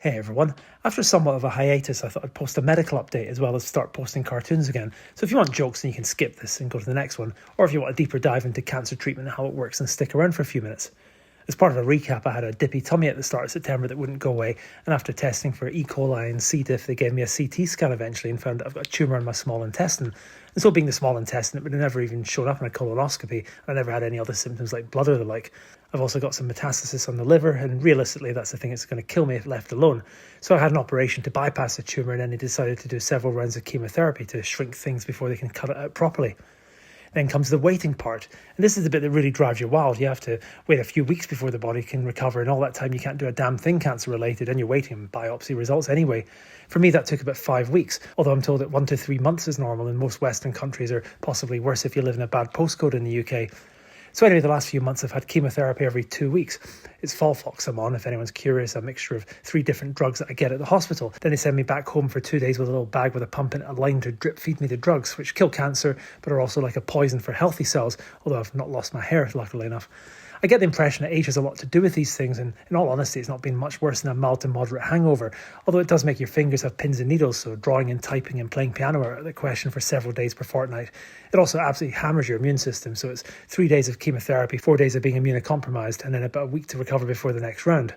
Hey everyone, after somewhat of a hiatus I thought I'd post a medical update as well as start posting cartoons again. So if you want jokes then you can skip this and go to the next one, or if you want a deeper dive into cancer treatment and how it works then stick around for a few minutes. As part of a recap, I had a dippy tummy at the start of September that wouldn't go away, and after testing for E. coli and C. diff they gave me a CT scan eventually and found that I've got a tumour in my small intestine. And so being the small intestine, it would have never even showed up in a colonoscopy, and I never had any other symptoms like blood or the like. I've also got some metastasis on the liver, and realistically that's the thing that's going to kill me if left alone. So I had an operation to bypass the tumour, and then they decided to do several rounds of chemotherapy to shrink things before they can cut it out properly. Then comes the waiting part, and this is the bit that really drives you wild. You have to wait a few weeks before the body can recover, and all that time you can't do a damn thing cancer related, and you're waiting on biopsy results anyway. For me that took about 5 weeks, although I'm told that 1 to 3 months is normal in most Western countries, or possibly worse if you live in a bad postcode in the UK. So anyway, the last few months I've had chemotherapy every 2 weeks. It's Folfox I'm on, if anyone's curious, a mixture of 3 different drugs that I get at the hospital. Then they send me back home for 2 days with a little bag with a pump in it, a line to drip feed me the drugs, which kill cancer, but are also like a poison for healthy cells, although I've not lost my hair, luckily enough. I get the impression that age has a lot to do with these things, and in all honesty, it's not been much worse than a mild to moderate hangover, although it does make your fingers have pins and needles, so drawing and typing and playing piano are out of the question for several days per fortnight. It also absolutely hammers your immune system, so it's 3 days of chemotherapy, 4 days of being immunocompromised, and then about a week to recover before the next round.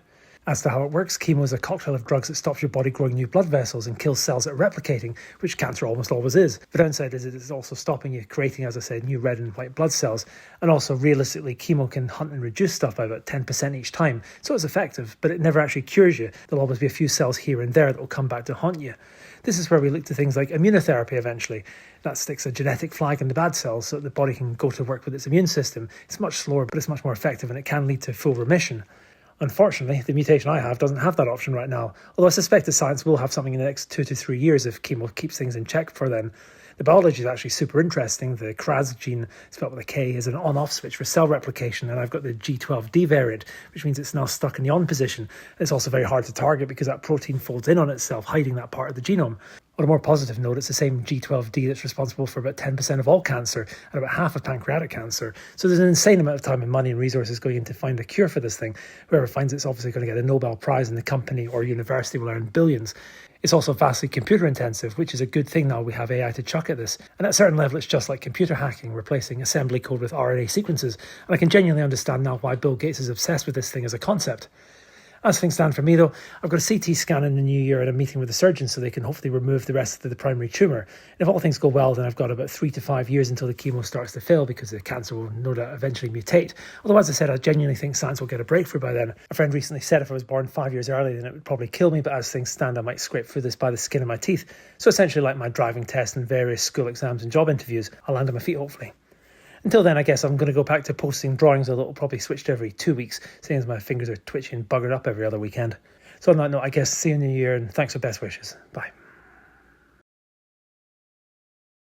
As to how it works, chemo is a cocktail of drugs that stops your body growing new blood vessels and kills cells that are replicating, which cancer almost always is. The downside is it is also stopping you creating, as I said, new red and white blood cells. And also, realistically, chemo can hunt and reduce stuff by about 10% each time. So it's effective, but it never actually cures you. There'll always be a few cells here and there that will come back to haunt you. This is where we look to things like immunotherapy eventually. That sticks a genetic flag in the bad cells so that the body can go to work with its immune system. It's much slower, but it's much more effective, and it can lead to full remission. Unfortunately, the mutation I have doesn't have that option right now, although I suspect the science will have something in the next 2 to 3 years if chemo keeps things in check for then. The biology is actually super interesting. The KRAS gene, spelled with a K, is an on-off switch for cell replication, and I've got the G12D variant, which means it's now stuck in the on position. It's also very hard to target because that protein folds in on itself, hiding that part of the genome. On a more positive note, it's the same G12D that's responsible for about 10% of all cancer and about half of pancreatic cancer. So there's an insane amount of time and money and resources going in to find a cure for this thing. Whoever finds it's obviously going to get a Nobel Prize, and the company or university will earn billions. It's also vastly computer intensive, which is a good thing now we have AI to chuck at this. And at a certain level, it's just like computer hacking, replacing assembly code with RNA sequences. And I can genuinely understand now why Bill Gates is obsessed with this thing as a concept. As things stand for me though, I've got a CT scan in the new year and a meeting with the surgeon so they can hopefully remove the rest of the primary tumour. And if all things go well, then I've got about 3 to 5 years until the chemo starts to fail because the cancer will no doubt eventually mutate. Although as I said, I genuinely think science will get a breakthrough by then. A friend recently said if I was born 5 years early then it would probably kill me, but as things stand I might scrape through this by the skin of my teeth. So essentially like my driving test and various school exams and job interviews, I'll land on my feet hopefully. Until then, I guess I'm going to go back to posting drawings, although it'll probably switch to every 2 weeks, seeing as my fingers are twitching and buggered up every other weekend. So on that note, I guess see you in the new year, and thanks for best wishes. Bye.